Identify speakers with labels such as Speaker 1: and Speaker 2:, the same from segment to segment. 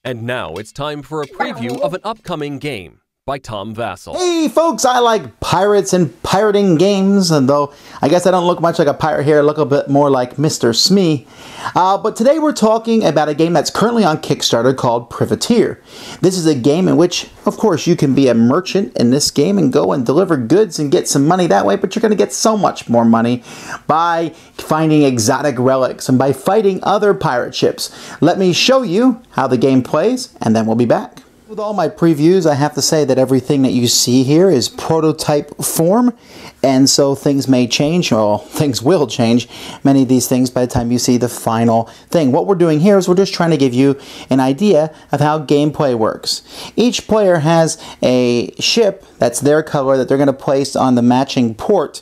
Speaker 1: And now it's time for a preview of an upcoming game by Tom Vasel.
Speaker 2: Hey folks, I like pirates and pirating games, and though I guess I don't look much like a pirate here, I look a bit more like Mr. Smee. But today we're talking about a game that's currently on Kickstarter called Privateer. This is a game in which, of course, you can be a merchant in this game and go and deliver goods and get some money that way, but you're going to get so much more money by finding exotic relics and by fighting other pirate ships. Let me show you how the game plays, and then we'll be back. With all my previews, I have to say that everything that you see here is prototype form, and so things may change, or things will change, many of these things by the time you see the final thing. What we're doing here is we're just trying to give you an idea of how gameplay works. Each player has a ship that's their color that they're going to place on the matching port,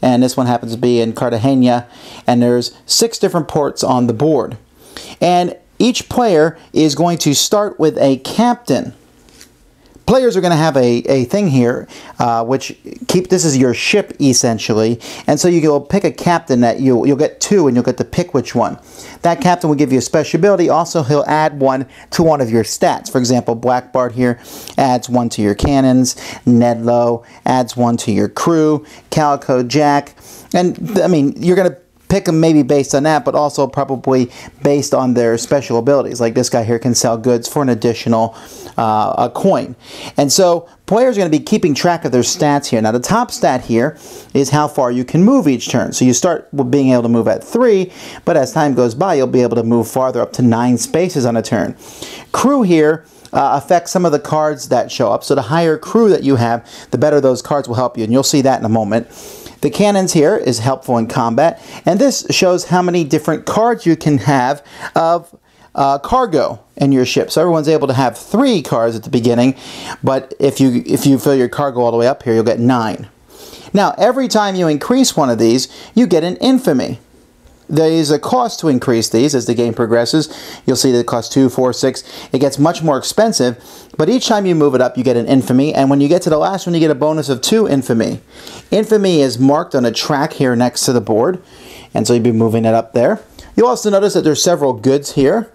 Speaker 2: and this one happens to be in Cartagena, and there's 6 different ports on the board. And each player is going to start with a captain. Players are going to have a thing here, this is your ship essentially, and so you'll pick a captain that you'll get 2, and you'll get to pick which one. That captain will give you a special ability. Also, he'll add 1 to one of your stats. For example, Black Bart here adds 1 to your cannons. Ned Low adds 1 to your crew. Calico Jack, and I mean you're going to pick them maybe based on that, but also probably based on their special abilities. Like this guy here can sell goods for an additional a coin. And so players are going to be keeping track of their stats here. Now the top stat here is how far you can move each turn. So you start with being able to move at 3, but as time goes by, you'll be able to move farther up to 9 spaces on a turn. Crew here affects some of the cards that show up. So the higher crew that you have, the better those cards will help you, and you'll see that in a moment. The cannons here is helpful in combat, and this shows how many different cards you can have of cargo in your ship. So everyone's able to have 3 cards at the beginning, but if you fill your cargo all the way up here, you'll get 9. Now, every time you increase one of these, you get an infamy. There is a cost to increase these as the game progresses. You'll see that it costs 2, 4, 6. It gets much more expensive, but each time you move it up, you get an infamy, and when you get to the last one, you get a bonus of 2 infamy. Infamy is marked on a track here next to the board, and so you'll be moving it up there. You'll also notice that there's several goods here.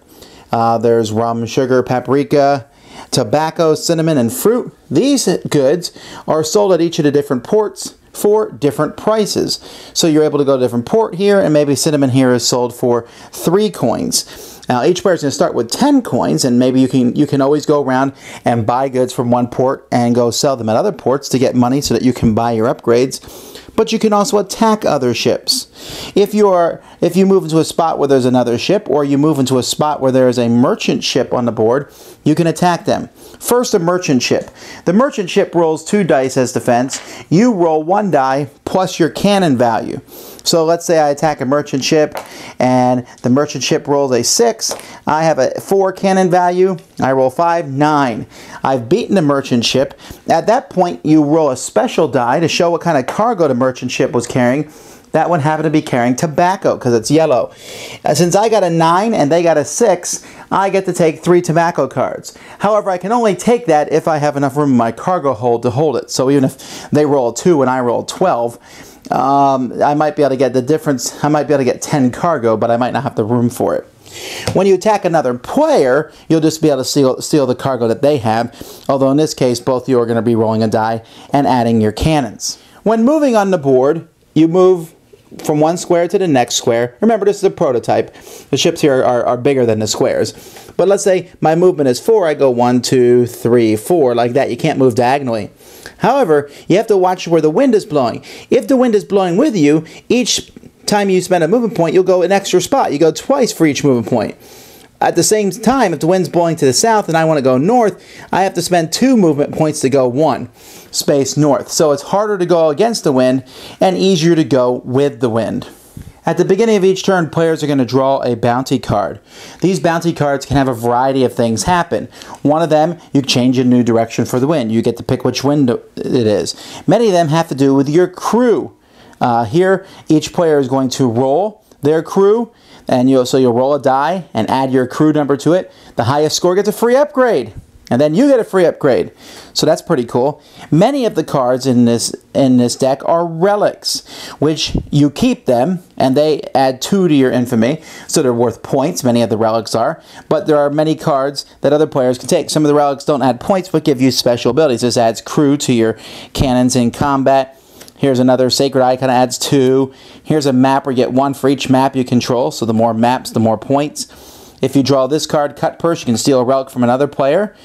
Speaker 2: There's rum, sugar, paprika, tobacco, cinnamon, and fruit. These goods are sold at each of the different ports for different prices. So you're able to go to a different port here, and maybe cinnamon here is sold for 3 coins. Now each player is going to start with 10 coins, and maybe you can always go around and buy goods from one port and go sell them at other ports to get money so that you can buy your upgrades. But you can also attack other ships. If you move into a spot where there's another ship, or you move into a spot where there is a merchant ship on the board, you can attack them. First, a merchant ship. The merchant ship rolls 2 dice as defense. You roll 1 die plus your cannon value. So let's say I attack a merchant ship, and the merchant ship rolls a 6. I have a 4 cannon value. I roll 5, 9. I've beaten the merchant ship. At that point, you roll a special die to show what kind of cargo the merchant ship was carrying. That one happened to be carrying tobacco because it's yellow. Since I got a 9 and they got a 6, I get to take 3 tobacco cards. However, I can only take that if I have enough room in my cargo hold to hold it. So even if they roll a 2 and I roll 12, I might be able to get the difference. I might be able to get 10 cargo, but I might not have the room for it. When you attack another player, you'll just be able to steal the cargo that they have, although in this case, both of you are going to be rolling a die and adding your cannons. When moving on the board, you move from one square to the next square. Remember, this is a prototype. The ships here are bigger than the squares. But let's say my movement is 4. I go 1, 2, 3, 4, like that. You can't move diagonally. However, you have to watch where the wind is blowing. If the wind is blowing with you, each time you spend a movement point, you'll go an extra spot. You go twice for each movement point. At the same time, if the wind's blowing to the south and I want to go north, I have to spend 2 movement points to go 1 space north. So it's harder to go against the wind and easier to go with the wind. At the beginning of each turn, players are going to draw a bounty card. These bounty cards can have a variety of things happen. One of them, you change a new direction for the wind. You get to pick which wind it is. Many of them have to do with your crew. Here, each player is going to roll their crew, and you'll roll a die and add your crew number to it. The highest score gets a free upgrade. and then you get a free upgrade. So that's pretty cool. Many of the cards in this deck are relics, which you keep them, and they add 2 to your infamy, so they're worth points. Many of the relics are, but there are many cards that other players can take. Some of the relics don't add points, but give you special abilities. This adds crew to your cannons in combat. Here's another sacred icon, adds 2. Here's a map where you get 1 for each map you control, so the more maps, the more points. If you draw this card, Cut Purse, you can steal a relic from another player,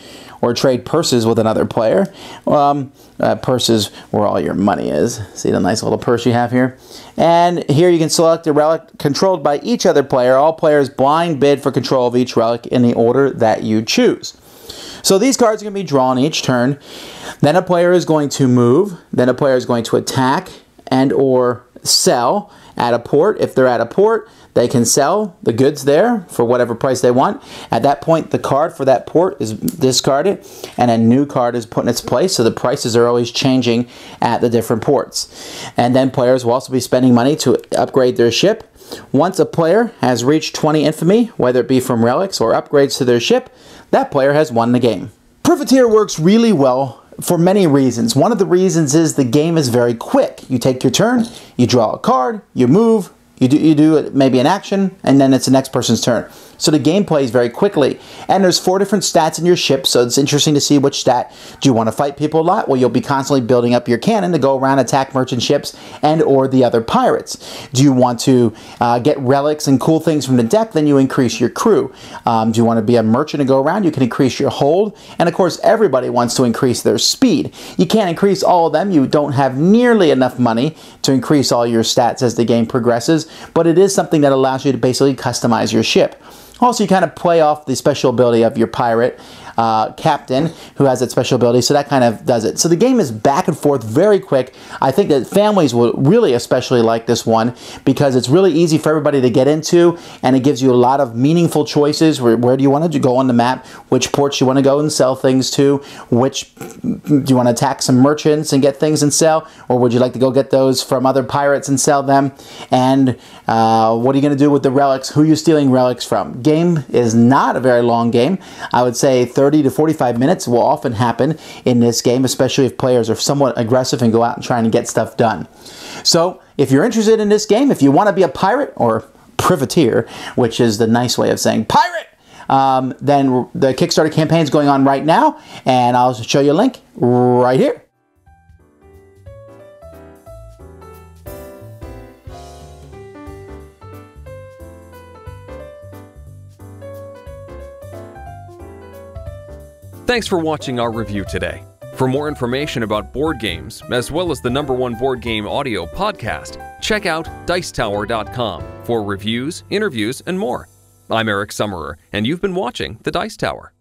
Speaker 2: or trade purses with another player. Purses where all your money is. See the nice little purse you have here? And here you can select a relic controlled by each other player. All players blind bid for control of each relic in the order that you choose. So these cards are going to be drawn each turn. Then a player is going to move. Then a player is going to attack and or sell at a port. If they're at a port, they can sell the goods there for whatever price they want. At that point, the card for that port is discarded and a new card is put in its place, so the prices are always changing at the different ports. And then players will also be spending money to upgrade their ship. Once a player has reached 20 infamy, whether it be from relics or upgrades to their ship, that player has won the game. Privateer works really well for many reasons. One of the reasons is the game is very quick. You take your turn, you draw a card, you move, you do maybe an action, and then it's the next person's turn. So the game plays very quickly. And there's 4 different stats in your ship, so it's interesting to see which stat. Do you want to fight people a lot? Well, you'll be constantly building up your cannon to go around, attack merchant ships and or the other pirates. Do you want to get relics and cool things from the deck? Then you increase your crew. Do you want to be a merchant and go around? You can increase your hold. And of course, everybody wants to increase their speed. You can't increase all of them. You don't have nearly enough money to increase all your stats as the game progresses, but it is something that allows you to basically customize your ship. Also, you kind of play off the special ability of your pirate captain, who has that special ability, so that kind of does it. So the game is back and forth, very quick. I think that families will really especially like this one because it's really easy for everybody to get into, and it gives you a lot of meaningful choices. Where do you want to go on the map? Which ports you want to go and sell things to? Which do you want to attack some merchants and get things and sell? Or would you like to go get those from other pirates and sell them? And what are you going to do with the relics? Who are you stealing relics from? Game is not a very long game. I would say 30 to 45 minutes will often happen in this game, especially if players are somewhat aggressive and go out and try and get stuff done. So if you're interested in this game, if you want to be a pirate or privateer, which is the nice way of saying pirate, then the Kickstarter campaign is going on right now, and I'll show you a link right here.
Speaker 1: Thanks for watching our review today. For more information about board games, as well as the #1 board game audio podcast, check out Dicetower.com for reviews, interviews, and more. I'm Eric Summerer, and you've been watching The Dice Tower.